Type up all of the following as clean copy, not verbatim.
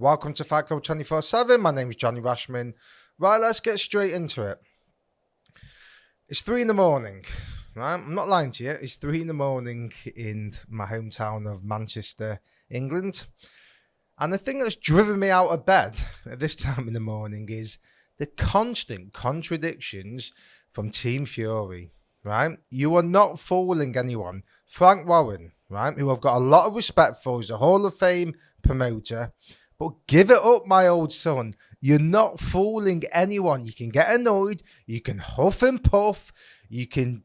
Welcome to Fight Club 24/7. My name is Johnny Rashman. Right, let's get straight into it. It's 3 in the morning, right? I'm not lying to you. It's 3 in the morning in my hometown of Manchester, England. And the thing that's driven me out of bed at this time in the morning is the constant contradictions from Team Fury, right? You are not fooling anyone. Frank Warren, right, who I've got a lot of respect for, is a Hall of Fame promoter. But give it up, my old son. You're not fooling anyone. You can get annoyed. You can huff and puff. You can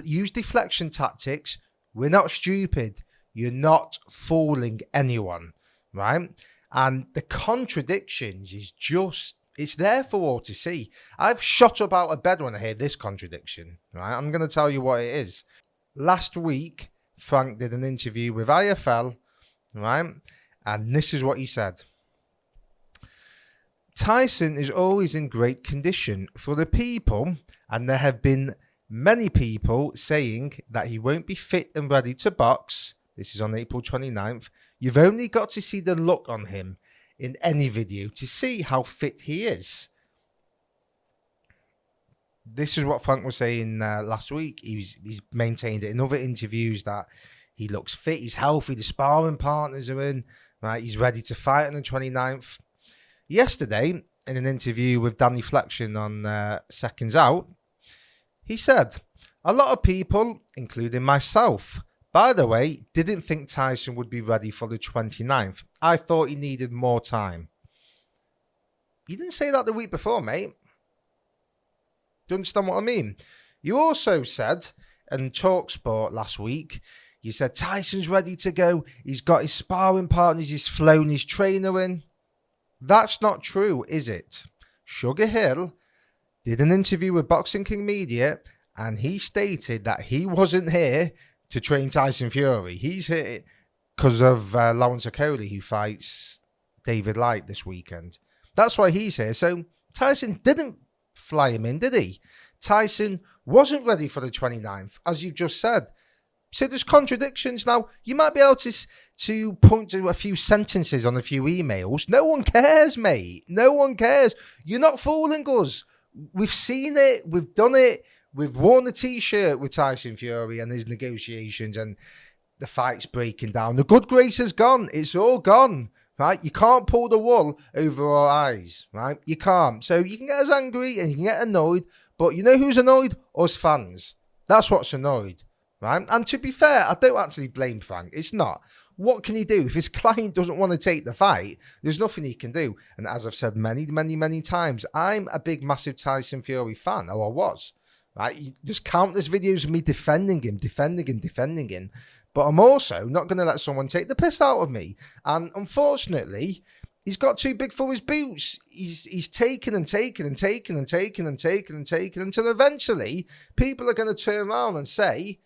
use deflection tactics. We're not stupid. You're not fooling anyone, right? And the contradictions is just, it's there for all to see. I've shot up out of bed when I hear this contradiction, right? I'm going to tell you what it is. Last week, Frank did an interview with IFL, right? And this is what he said. Tyson is always in great condition for the people, and there have been many people saying that he won't be fit and ready to box. This is on April 29th. You've only got to see the look on him in any video to see how fit he is. This is what Frank was saying last week. He's maintained it in other interviews that he looks fit, he's healthy, the sparring partners are in. Right, he's ready to fight on the 29th. Yesterday, in an interview with Danny Flexion on Seconds Out, he said, a lot of people, including myself, by the way, didn't think Tyson would be ready for the 29th. I thought he needed more time. You didn't say that the week before, mate. Do you understand what I mean? You also said, in TalkSport last week, you said Tyson's ready to go. He's got his sparring partners. He's flown his trainer in. That's not true, is it? Sugar Hill did an interview with Boxing King Media, and he stated that he wasn't here to train Tyson Fury. He's here because of Lawrence Okolie, who fights David Light this weekend. That's why he's here. So Tyson didn't fly him in, did he? Tyson wasn't ready for the 29th, as you've just said. So there's contradictions. Now, you might be able to point to a few sentences on a few emails. No one cares, mate. No one cares. You're not fooling us. We've seen it. We've done it. We've worn a T-shirt with Tyson Fury and his negotiations, and the fight's breaking down. The good grace is gone. It's all gone, right? You can't pull the wool over our eyes, right? You can't. So you can get as angry and you can get annoyed, but you know who's annoyed? Us fans. That's what's annoyed. Right? And to be fair, I don't actually blame Frank. It's not. What can he do? If his client doesn't want to take the fight, there's nothing he can do. And as I've said many, many, many times, I'm a big, massive Tyson Fury fan. Oh, I was. Right? There's countless videos of me defending him. But I'm also not going to let someone take the piss out of me. And unfortunately, he's got too big for his boots. He's taken until eventually people are going to turn around and say,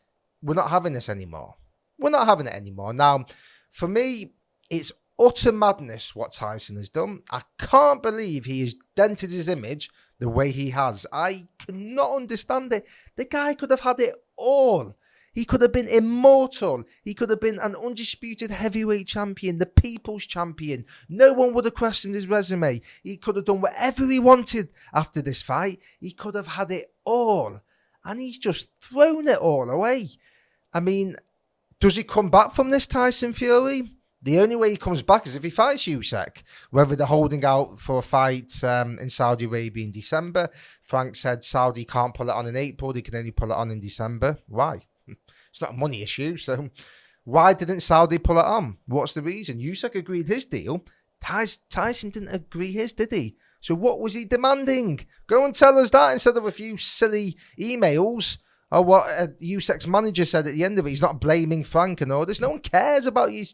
we're not having this anymore. We're not having it anymore. Now, for me, it's utter madness what Tyson has done. I can't believe he has dented his image the way he has. I cannot understand it. The guy could have had it all. He could have been immortal. He could have been an undisputed heavyweight champion, the people's champion. No one would have questioned his resume. He could have done whatever he wanted after this fight. He could have had it all. And he's just thrown it all away. I mean, does he come back from this, Tyson Fury? The only way he comes back is if he fights Usyk. Whether they're holding out for a fight in Saudi Arabia in December. Frank said Saudi can't pull it on in April. They can only pull it on in December. Why? It's not a money issue. So why didn't Saudi pull it on? What's the reason? Usyk agreed his deal. Tyson didn't agree his, did he? So what was he demanding? Go and tell us that instead of a few silly emails. Or what Usyk's manager said at the end of it. He's not blaming Frank and all this. No one cares about the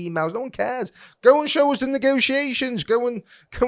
emails. No one cares. Go and show us the negotiations. Go and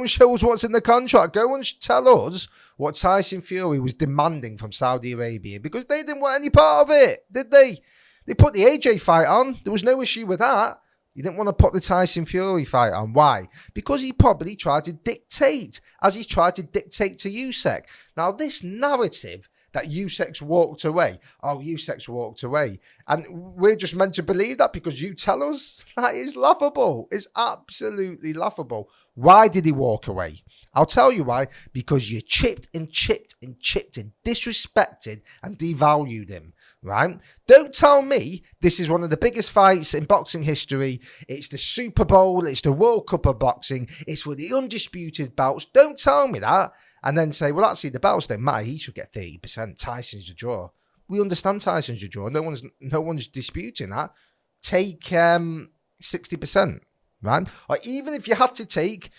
show us what's in the contract. Go and tell us what Tyson Fury was demanding from Saudi Arabia, because they didn't want any part of it, did they? They put the AJ fight on. There was no issue with that. You didn't want to put the Tyson Fury fight on. Why? Because he probably tried to dictate, as he tried to dictate to Usyk. Now, this narrative that Usyk's walked away. Oh, Usyk's walked away. And we're just meant to believe that because you tell us? That is laughable. It's absolutely laughable. Why did he walk away? I'll tell you why. Because you chipped and disrespected and devalued him, right? Don't tell me this is one of the biggest fights in boxing history. It's the Super Bowl. It's the World Cup of boxing. It's for the undisputed belts. Don't tell me that. And then say, well, actually, the belts don't matter. He should get 30%. Tyson's a draw. We understand Tyson's a draw. No one's disputing that. Take 60%, right? Or even if you had to take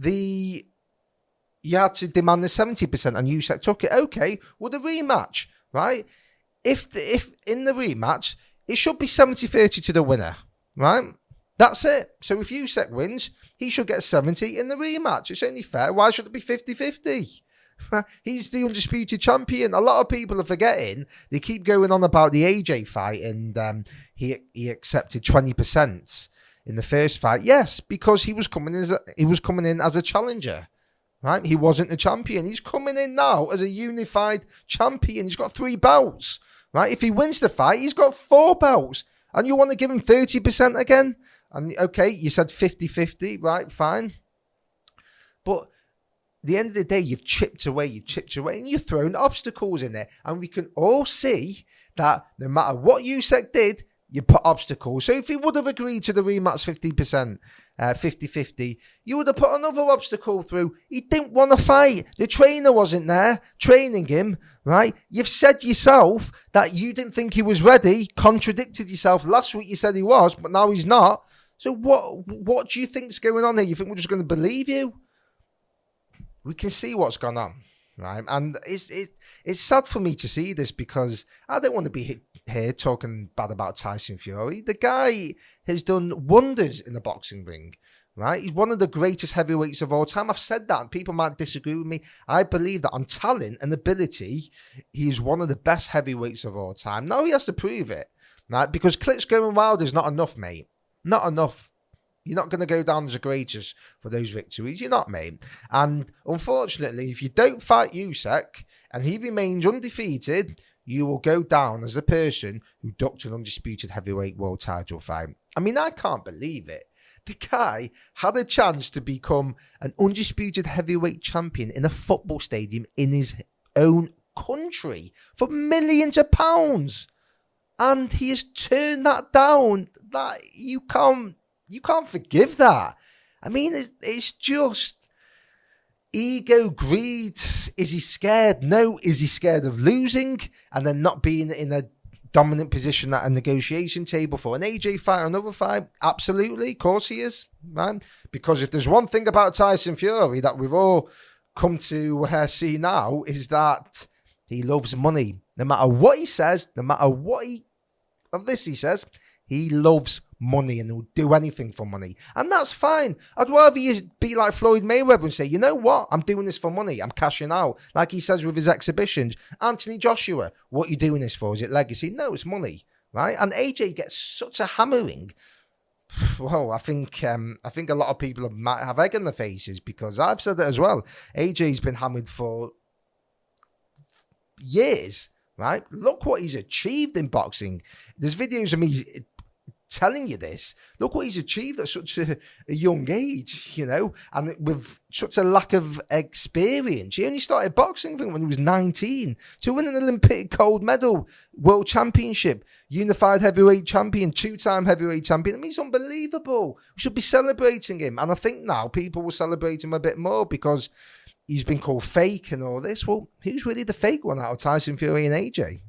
you had to demand the 70% and Usyk took it. Okay, well, the rematch, right? If in the rematch, it should be 70-30 to the winner, right? That's it. So if Usyk wins, he should get 70 in the rematch. It's only fair. Why should it be 50-50? He's the undisputed champion. A lot of people are forgetting. They keep going on about the AJ fight and he accepted 20% in the first fight. Yes, because he was coming in as a challenger. Right? He wasn't the champion. He's coming in now as a unified champion. He's got 3 belts. Right? If he wins the fight, he's got 4 belts. And you want to give him 30% again? And okay, you said 50-50, right? Fine. But at the end of the day, you've chipped away, and you've thrown obstacles in there. And we can all see that no matter what Usyk did, you put obstacles. So if he would have agreed to the rematch 50%, 50-50, you would have put another obstacle through. He didn't want to fight. The trainer wasn't there training him, right? You've said yourself that you didn't think he was ready, contradicted yourself. Last week you said he was, but now he's not. So what do you think's going on here? You think we're just going to believe you? We can see what's gone on, right? And it's sad for me to see this because I don't want to be here talking bad about Tyson Fury. The guy has done wonders in the boxing ring, right? He's one of the greatest heavyweights of all time. I've said that, and people might disagree with me. I believe that on talent and ability, he's one of the best heavyweights of all time. Now he has to prove it, right? Because Klitschko and Wilder is not enough, mate. Not enough. You're not going to go down as the greatest for those victories. You're not, mate. And unfortunately, if you don't fight Usyk and he remains undefeated, you will go down as the person who ducked an undisputed heavyweight world title fight. I mean, I can't believe it. The guy had a chance to become an undisputed heavyweight champion in a football stadium in his own country for millions of pounds. And he has turned that down. That you can't forgive that. I mean, it's just ego, greed. Is he scared? No. Is he scared of losing and then not being in a dominant position at a negotiation table for an AJ fight or another fight? Absolutely. Of course he is, man. Because if there's one thing about Tyson Fury that we've all come to see now is that he loves money. No matter what he says, no matter what he says, he loves money and he'll do anything for money. And that's fine. I'd rather you be like Floyd Mayweather and say, you know what? I'm doing this for money. I'm cashing out. Like he says with his exhibitions. Anthony Joshua, what are you doing this for? Is it legacy? No, it's money, right? And AJ gets such a hammering. Well, I think a lot of people might have egg in their faces because I've said it as well. AJ's been hammered for years, right? Look what he's achieved in boxing. There's videos of me telling you this. Look what he's achieved at such a young age, you know, and with such a lack of experience. He only started boxing, I think, when he was 19 to win an Olympic gold medal, world championship, unified heavyweight champion, 2-time heavyweight champion. I mean, it's unbelievable. We should be celebrating him. And I think now people will celebrate him a bit more because he's been called fake and all this. Well, who's really the fake one out of Tyson Fury and AJ?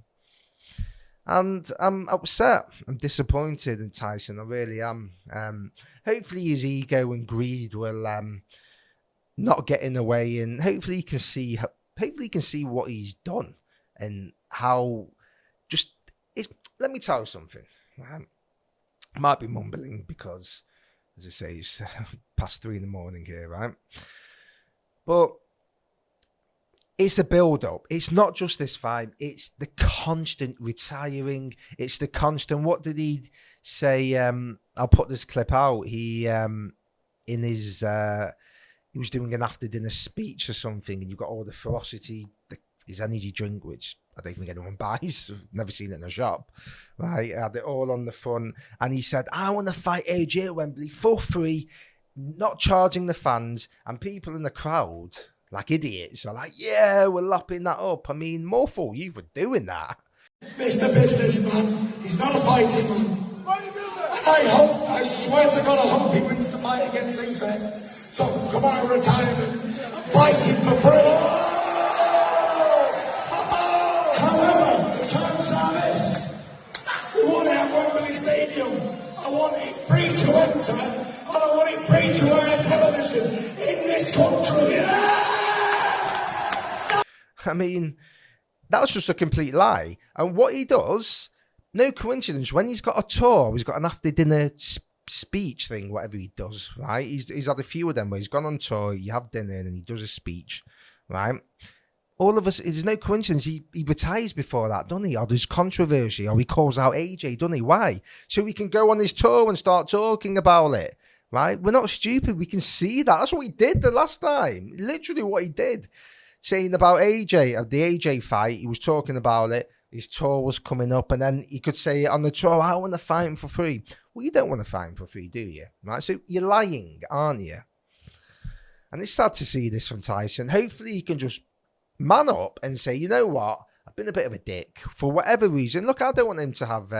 And I'm upset. I'm disappointed in Tyson. I really am. Hopefully his ego and greed will not get in the way, and hopefully he can see what he's done and how. Let me tell you something. I might be mumbling because, as I say, it's past 3 a.m. here, right? But it's a build-up. It's not just this fight. It's the constant retiring. It's the constant. What did he say? I'll put this clip out. He was doing an after-dinner speech or something, and you've got all the ferocity, his energy drink, which I don't think anyone buys. Never seen it in a shop. Right? Had it all on the front. And he said, I want to fight AJ at Wembley for free, not charging the fans. And people in the crowd, like idiots, are like, yeah, we're lapping that up. I mean, more for you for doing that. Mr. Businessman, he's not a fighting man. I swear to God, I hope he wins the fight against Usyk. So come out of retirement, fighting for free. However, the terms are this. We want it at Wembley Stadium. I want it free to enter, and I want it free to air television in this country. I mean, that's just a complete lie. And what he does, no coincidence, when he's got a tour, he's got an after-dinner speech thing, whatever he does, right? He's had a few of them where he's gone on tour, you have dinner, and he does a speech, right? All of us, there's no coincidence, he retires before that, doesn't he? Or there's controversy, or he calls out AJ, doesn't he? Why? So we can go on his tour and start talking about it, right? We're not stupid, we can see that. That's what he did the last time. Literally what he did. Saying about AJ, of the AJ fight, he was talking about it. His tour was coming up, and then he could say on the tour, I want to fight him for free. Well, you don't want to fight him for free, do you? Right? So you're lying, aren't you? And it's sad to see this from Tyson. Hopefully he can just man up and say, you know what? I've been a bit of a dick for whatever reason. Look, I don't want him to have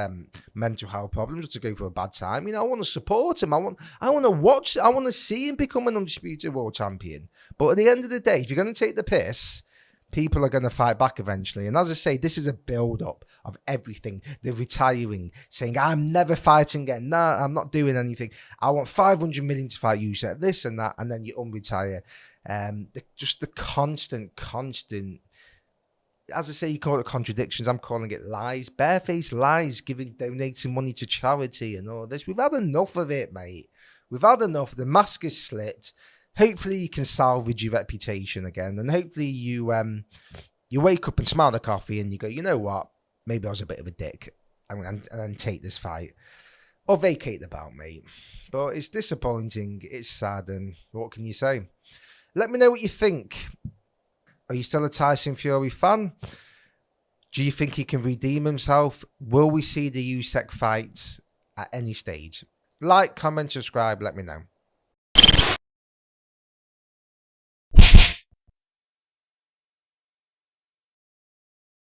mental health problems or to go through a bad time. You know, I want to support him. I want to watch. I want to see him become an undisputed world champion. But at the end of the day, if you're going to take the piss, people are going to fight back eventually. And as I say, this is a build-up of everything. They're retiring, saying, I'm never fighting again. Nah, I'm not doing anything. I want 500 million to fight you, set this and that, and then you unretire. Just the constant, as I say, you call it contradictions. I'm calling it lies. Barefaced lies, donating money to charity and all this. We've had enough of it, mate. We've had enough. The mask is slipped. Hopefully you can salvage your reputation again. And hopefully you wake up and smell the coffee and you go, you know what? Maybe I was a bit of a dick. And take this fight. Or vacate the bout, mate. But it's disappointing. It's sad. And what can you say? Let me know what you think. Are you still a Tyson Fury fan? Do you think he can redeem himself? Will we see the Usyk fight at any stage? Like, comment, subscribe, let me know.